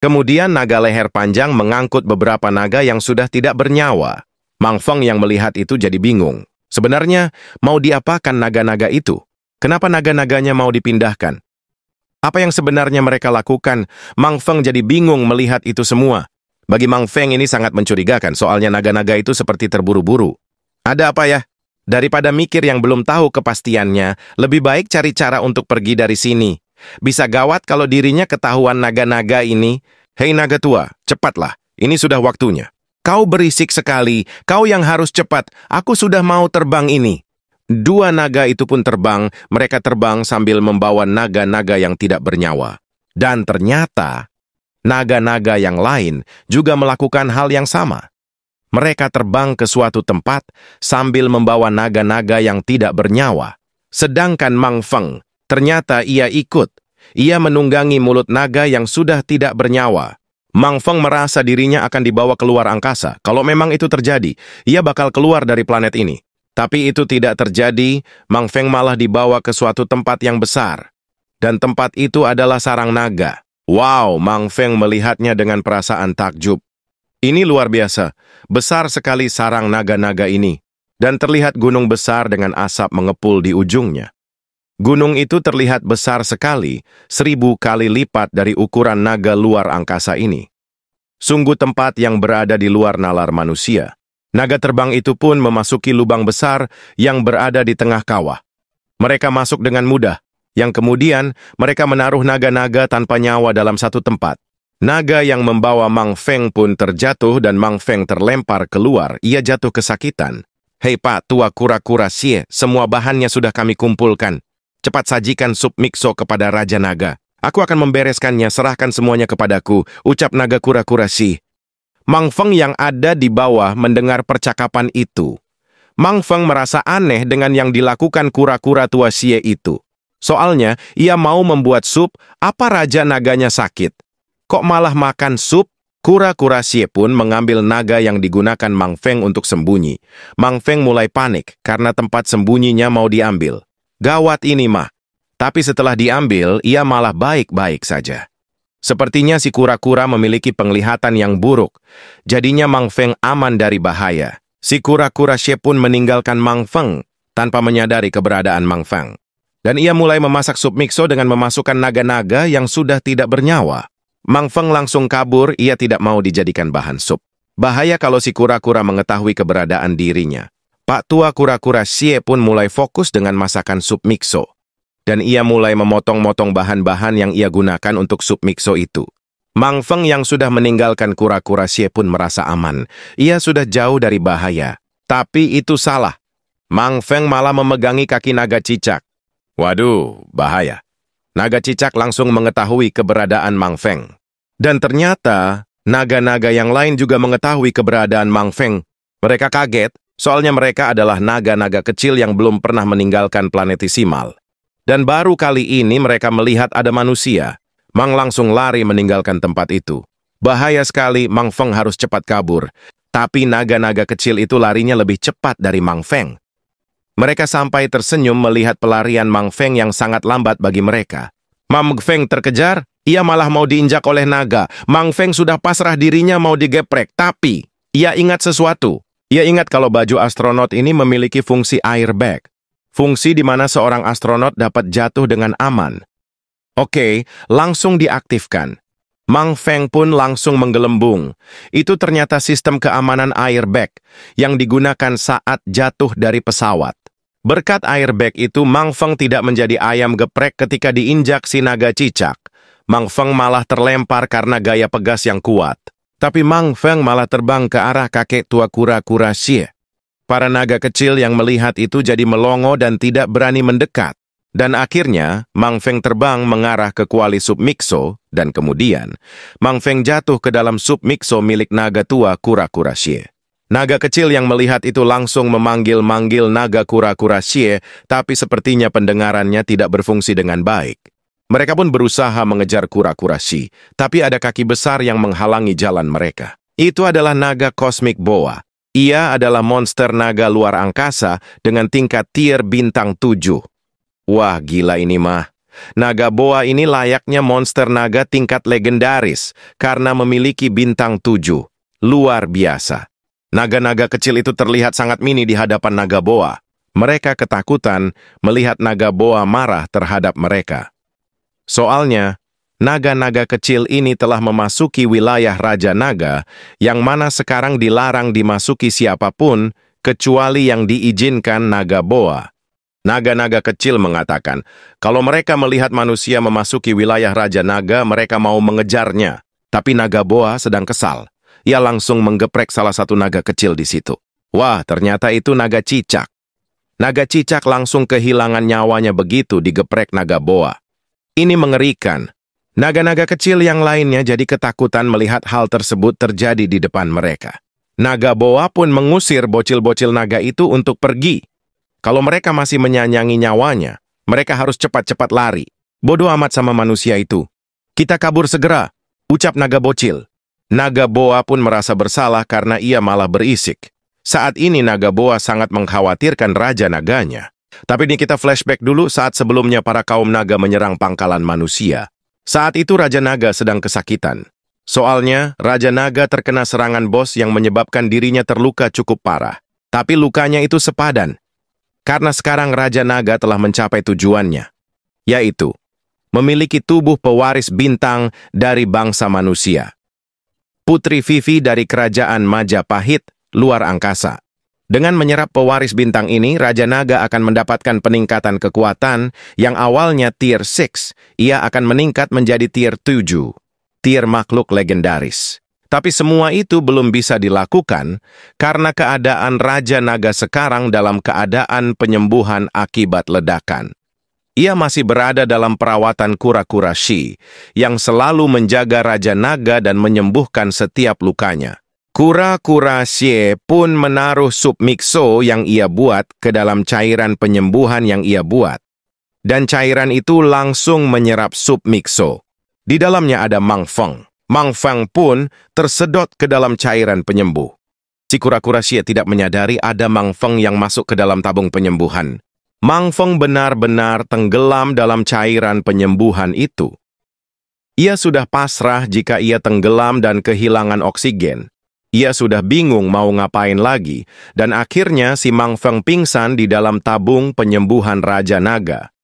Kemudian naga leher panjang mengangkut beberapa naga yang sudah tidak bernyawa. Mang Feng yang melihat itu jadi bingung. Sebenarnya, mau diapakan naga-naga itu? Kenapa naga-naganya mau dipindahkan? Apa yang sebenarnya mereka lakukan? Mang Feng jadi bingung melihat itu semua. Bagi Mang Feng ini sangat mencurigakan, soalnya naga-naga itu seperti terburu-buru. Ada apa ya? Daripada mikir yang belum tahu kepastiannya, lebih baik cari cara untuk pergi dari sini. Bisa gawat kalau dirinya ketahuan naga-naga ini. Hei naga tua, cepatlah, ini sudah waktunya. Kau berisik sekali, kau yang harus cepat, aku sudah mau terbang ini. Dua naga itu pun terbang, mereka terbang sambil membawa naga-naga yang tidak bernyawa. Dan ternyata, naga-naga yang lain juga melakukan hal yang sama. Mereka terbang ke suatu tempat sambil membawa naga-naga yang tidak bernyawa. Sedangkan Mang Feng, ternyata ia ikut. Ia menunggangi mulut naga yang sudah tidak bernyawa. Mang Feng merasa dirinya akan dibawa keluar angkasa. Kalau memang itu terjadi, ia bakal keluar dari planet ini. Tapi itu tidak terjadi, Mang Feng malah dibawa ke suatu tempat yang besar. Dan tempat itu adalah sarang naga. Wow, Mang Feng melihatnya dengan perasaan takjub. Ini luar biasa, besar sekali sarang naga-naga ini. Dan terlihat gunung besar dengan asap mengepul di ujungnya. Gunung itu terlihat besar sekali, 1000 kali lipat dari ukuran naga luar angkasa ini. Sungguh tempat yang berada di luar nalar manusia. Naga terbang itu pun memasuki lubang besar yang berada di tengah kawah. Mereka masuk dengan mudah, yang kemudian mereka menaruh naga-naga tanpa nyawa dalam satu tempat. Naga yang membawa Mang Feng pun terjatuh dan Mang Feng terlempar keluar. Ia jatuh kesakitan. Hei Pak Tua Kura-Kura Xie, semua bahannya sudah kami kumpulkan. Cepat sajikan sup mikso kepada Raja Naga. Aku akan membereskannya, serahkan semuanya kepadaku, ucap naga kura-kura Xie. Mang Feng yang ada di bawah mendengar percakapan itu. Mang Feng merasa aneh dengan yang dilakukan kura-kura tua Xie itu. Soalnya, ia mau membuat sup, apa Raja Naganya sakit? Kok malah makan sup? Kura-kura Xie pun mengambil naga yang digunakan Mang Feng untuk sembunyi. Mang Feng mulai panik karena tempat sembunyinya mau diambil. Gawat ini mah. Tapi setelah diambil, ia malah baik-baik saja. Sepertinya si kura-kura memiliki penglihatan yang buruk. Jadinya Mang Feng aman dari bahaya. Si kura-kura Xie pun meninggalkan Mang Feng tanpa menyadari keberadaan Mang Feng. Dan ia mulai memasak sup mikso dengan memasukkan naga-naga yang sudah tidak bernyawa. Mang Feng langsung kabur, ia tidak mau dijadikan bahan sup. Bahaya kalau si kura-kura mengetahui keberadaan dirinya. Pak Tua Kura-Kura Xie pun mulai fokus dengan masakan sup mikso. Dan ia mulai memotong-motong bahan-bahan yang ia gunakan untuk sup mikso itu. Mang Feng yang sudah meninggalkan Kura-Kura Xie pun merasa aman. Ia sudah jauh dari bahaya. Tapi itu salah. Mang Feng malah memegangi kaki naga cicak. Waduh, bahaya. Naga cicak langsung mengetahui keberadaan Mang Feng. Dan ternyata, naga-naga yang lain juga mengetahui keberadaan Mang Feng. Mereka kaget, soalnya mereka adalah naga-naga kecil yang belum pernah meninggalkan planetisimal. Dan baru kali ini mereka melihat ada manusia. Mang langsung lari meninggalkan tempat itu. Bahaya sekali, Mang Feng harus cepat kabur. Tapi naga-naga kecil itu larinya lebih cepat dari Mang Feng. Mereka sampai tersenyum melihat pelarian Mang Feng yang sangat lambat bagi mereka. Mang Feng terkejar, ia malah mau diinjak oleh naga. Mang Feng sudah pasrah dirinya mau digeprek, tapi ia ingat sesuatu. Ia ingat kalau baju astronot ini memiliki fungsi airbag. Fungsi di mana seorang astronot dapat jatuh dengan aman. Oke, langsung diaktifkan. Mang Feng pun langsung menggelembung. Itu ternyata sistem keamanan airbag yang digunakan saat jatuh dari pesawat. Berkat airbag itu, Mang Feng tidak menjadi ayam geprek ketika diinjak si naga cicak. Mang Feng malah terlempar karena gaya pegas yang kuat. Tapi Mang Feng malah terbang ke arah kakek tua Kura-Kura Xie. Para naga kecil yang melihat itu jadi melongo dan tidak berani mendekat. Dan akhirnya, Mang Feng terbang mengarah ke kuali sup mikso, dan kemudian, Mang Feng jatuh ke dalam sup mikso milik naga tua Kura-Kura Xie. Naga kecil yang melihat itu langsung memanggil-manggil naga Kura-Kura Xie, tapi sepertinya pendengarannya tidak berfungsi dengan baik. Mereka pun berusaha mengejar Kura-Kura Xie, tapi ada kaki besar yang menghalangi jalan mereka. Itu adalah naga Cosmic Boa. Ia adalah monster naga luar angkasa dengan tingkat tier bintang 7. Wah, gila ini mah. Naga boa ini layaknya monster naga tingkat legendaris karena memiliki bintang 7. Luar biasa. Naga-naga kecil itu terlihat sangat mini di hadapan naga boa. Mereka ketakutan melihat naga boa marah terhadap mereka. Soalnya, naga-naga kecil ini telah memasuki wilayah Raja Naga yang mana sekarang dilarang dimasuki siapapun kecuali yang diizinkan naga boa. Naga-naga kecil mengatakan, kalau mereka melihat manusia memasuki wilayah Raja Naga, mereka mau mengejarnya. Tapi naga boa sedang kesal. Ia langsung menggeprek salah satu naga kecil di situ. Wah, ternyata itu naga cicak. Naga cicak langsung kehilangan nyawanya begitu digeprek naga boa. Ini mengerikan. Naga-naga kecil yang lainnya jadi ketakutan melihat hal tersebut terjadi di depan mereka. Naga boa pun mengusir bocil-bocil naga itu untuk pergi. Kalau mereka masih menyanyangi nyawanya, mereka harus cepat-cepat lari. Bodoh amat sama manusia itu. Kita kabur segera, ucap naga bocil. Naga boa pun merasa bersalah karena ia malah berisik. Saat ini naga boa sangat mengkhawatirkan raja naganya. Tapi ini kita flashback dulu saat sebelumnya para kaum naga menyerang pangkalan manusia. Saat itu Raja Naga sedang kesakitan. Soalnya, Raja Naga terkena serangan bos yang menyebabkan dirinya terluka cukup parah. Tapi lukanya itu sepadan. Karena sekarang Raja Naga telah mencapai tujuannya, yaitu memiliki tubuh pewaris bintang dari bangsa manusia. Putri Vivi dari kerajaan Majapahit, luar angkasa. Dengan menyerap pewaris bintang ini, Raja Naga akan mendapatkan peningkatan kekuatan yang awalnya tier 6, ia akan meningkat menjadi tier 7, tier makhluk legendaris. Tapi semua itu belum bisa dilakukan karena keadaan Raja Naga sekarang dalam keadaan penyembuhan akibat ledakan. Ia masih berada dalam perawatan kura-kura Shi yang selalu menjaga Raja Naga dan menyembuhkan setiap lukanya. Kura-kura Shi pun menaruh sup mikso yang ia buat ke dalam cairan penyembuhan yang ia buat. Dan cairan itu langsung menyerap sup mikso. Di dalamnya ada Mang Feng. Mang Feng pun tersedot ke dalam cairan penyembuh. Si kura-kura Xie tidak menyadari ada Mang Feng yang masuk ke dalam tabung penyembuhan. Mang Feng benar-benar tenggelam dalam cairan penyembuhan itu. Ia sudah pasrah jika ia tenggelam dan kehilangan oksigen. Ia sudah bingung mau ngapain lagi, dan akhirnya si Mang Feng pingsan di dalam tabung penyembuhan Raja Naga.